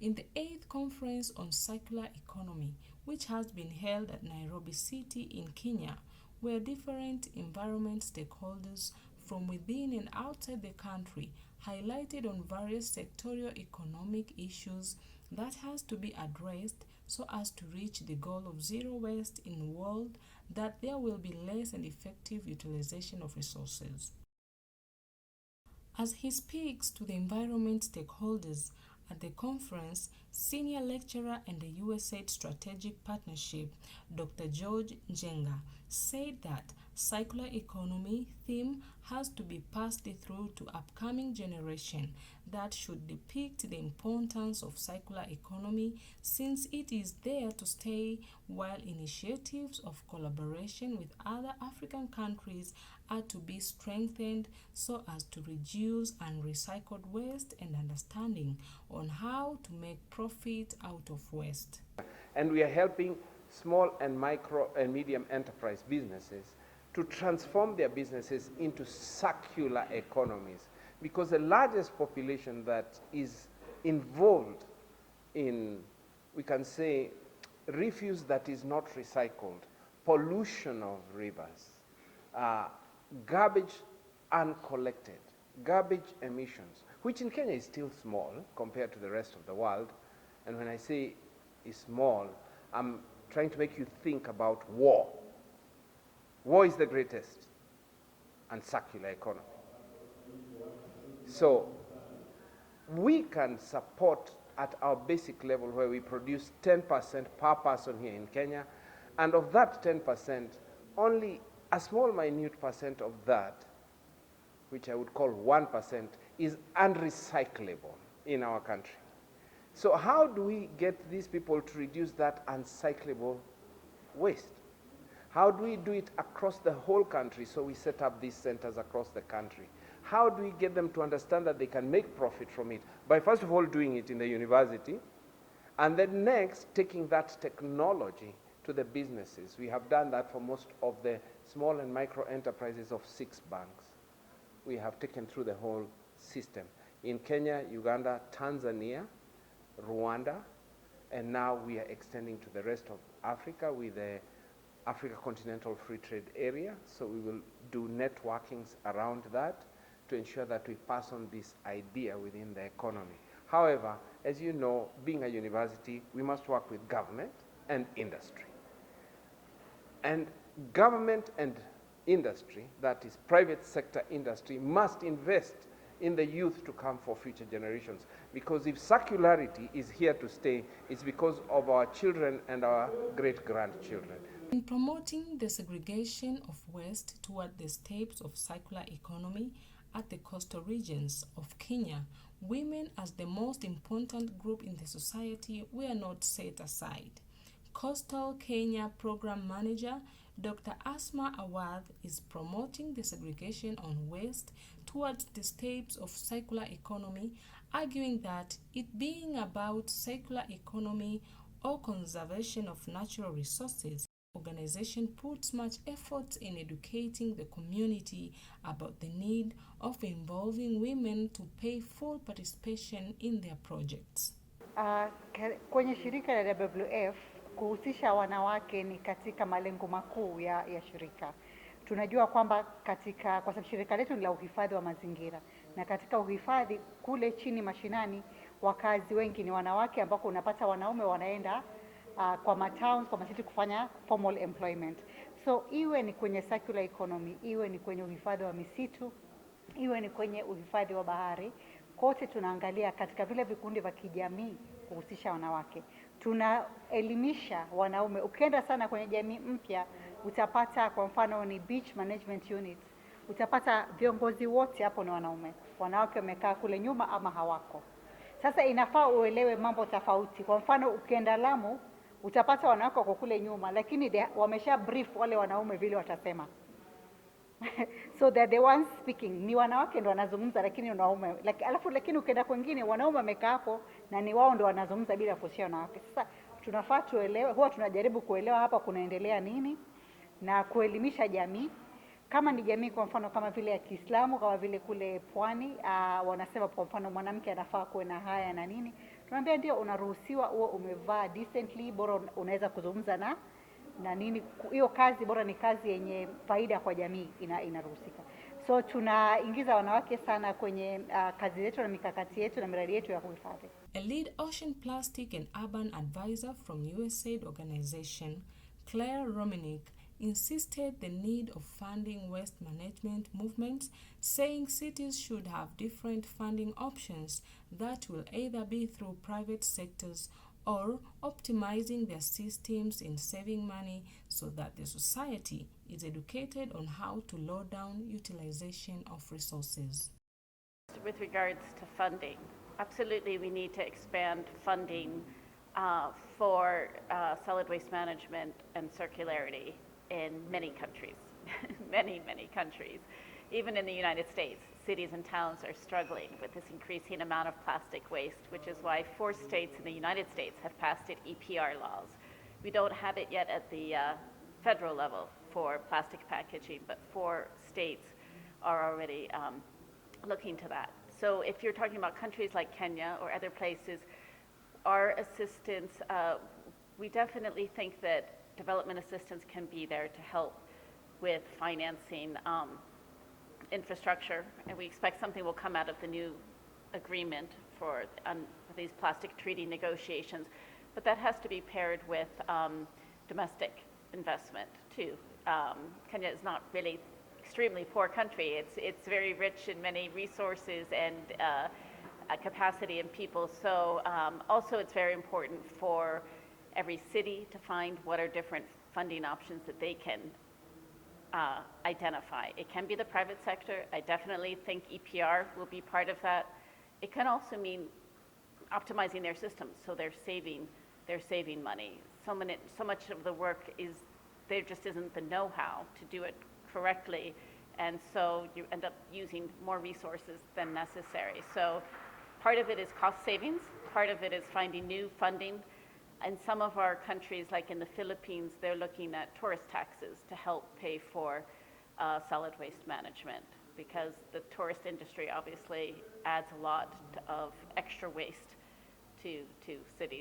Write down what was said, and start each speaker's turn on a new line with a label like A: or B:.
A: In the 8th Conference on Circular Economy, which has been held at Nairobi City in Kenya, where different environment stakeholders from within and outside the country highlighted on various sectorial economic issues that has to be addressed so as to reach the goal of zero waste in a world that there will be less and effective utilization of resources. As he speaks to the environment stakeholders at the conference, senior lecturer in the USAID Strategic Partnership, Dr. George Njenga, said that circular economy theme has to be passed through to upcoming generation that should depict the importance of circular economy since it is there to stay, while initiatives of collaboration with other African countries are to be strengthened so as to reduce unrecycled waste and understanding on how to make profit out of waste.
B: And we are helping small and micro and medium enterprise businesses to transform their businesses into circular economies, because the largest population that is involved in, we can say, refuse that is not recycled, pollution of rivers, garbage uncollected, garbage emissions, which in Kenya is still small compared to the rest of the world. And when I say is small, I'm trying to make you think about war. War is the greatest uncircular economy. So we can support at our basic level where we produce 10% per person here in Kenya, and of that 10%, only a small minute percent of that, which I would call 1%, is unrecyclable in our country. So how do we get these people to reduce that uncyclable waste? How do we do it across the whole country? So we set up these centers across the country. How do we get them to understand that they can make profit from it? By first of all doing it in the university, and then next taking that technology to the businesses. We have done that for most of the small and micro enterprises of 6 banks. We have taken through the whole system. In Kenya, Uganda, Tanzania, Rwanda, and now we are extending to the rest of Africa with the Africa Continental Free Trade Area. So we will do networkings around that to ensure that we pass on this idea within the economy. However, as you know, being a university, we must work with government and industry. And government and industry, that is private sector industry, must invest in the youth to come for future generations. Because if circularity is here to stay, it's because of our children and our great-grandchildren.
A: In promoting the segregation of waste toward the steps of circular economy at the coastal regions of Kenya, women as the most important group in the society were not set aside. Coastal Kenya Program Manager Dr. Asma Awadh is promoting the segregation on waste towards the steps of circular economy, arguing that it being about circular economy or conservation of natural resources, organization puts much effort in educating the community about the need of involving women to pay full participation in their projects.
C: Kwenye shirika la WWF kuhusisha wanawake ni katika malengo makuu ya shirika. Tunajua kwamba kwa sababu shirika letu ni la uhifadhi wa mazingira, na katika uhifadhi kule chini mashinani wakazi wengi ni wanawake, ambako unapata wanaume wanaenda kwa matowns, kwa masiti kufanya formal employment. So iwe ni kwenye circular economy, iwe ni kwenye uhifadhi wa misitu, iwe ni kwenye uhifadhi wa bahari, kote tunaangalia katika vile vikundi vya kijamii kuhusisha wanawake. Tunaelimisha wanaume. Ukienda sana kwenye jamii mpya utapata kwa mfano ni beach management unit, utapata viongozi wote hapo ni wanaume. Wanawake wamekaa kule nyuma ama hawako. Sasa inafaa uelewe mambo tofauti. Kwa mfano ukienda Lamu utapata wanawake wako kule nyuma, lakini wamesha brief wale wanaume vile watasema. So they're the ones speaking. Ni wanawake ndo wanazungumza lakini wanaume. Lakini ukienda kwingine wanaume wamekaa hapo na ni wao ndo wanazungumza bila kushia wanawake. Sasa tunafaa tuelewe, huwa tunajaribu kuelewa hapa kunaendelea nini na kuelimisha jamii. Kama ni jamii kwa mfano kama vile ya Kiislamu, kama vile kule Pwani, wanasema kwa mfano mwanamke anafaa kuwe na haya na nini. Tunaambia ndio unaruhusiwa uwe umevaa decently, bora unaweza kuzungumza na nini, hiyo kazi bora ni kazi yenye faida kwa jamii, inaruhusika. So tunaingiza wanawake sana kwenye kazi yetu na mikakati yetu na miradi yetu ya kuhifadhi.
A: A lead ocean plastic and urban advisor from USAID organization, Claire Romanick, insisted the need of funding waste management movements, saying cities should have different funding options that will either be through private sectors or optimizing their systems in saving money so that the society is educated on how to lower down utilization of resources.
D: With regards to funding, absolutely we need to expand funding for solid waste management and circularity in many countries, many countries. Even in the United States, cities and towns are struggling with this increasing amount of plastic waste, which is why 4 states in the United States have passed EPR laws. We don't have it yet at the federal level for plastic packaging, but 4 states are already looking to that. So if you're talking about countries like Kenya or other places, our assistance, we definitely think that development assistance can be there to help with financing infrastructure, and we expect something will come out of the new agreement for these plastic treaty negotiations, but that has to be paired with domestic investment too. Kenya is not really extremely poor country. It's very rich in many resources and capacity and people. So also it's very important for every city to find what are different funding options that they can identify. It can be the private sector. I definitely think EPR will be part of that. It can also mean optimizing their systems, so they're saving money. So much of the work is there just isn't the know-how to do it correctly, and so you end up using more resources than necessary. So part of it is cost savings, part of it is finding new funding. In some of our countries, like in the Philippines, they're looking at tourist taxes to help pay for solid waste management, because the tourist industry obviously adds a lot of extra waste to cities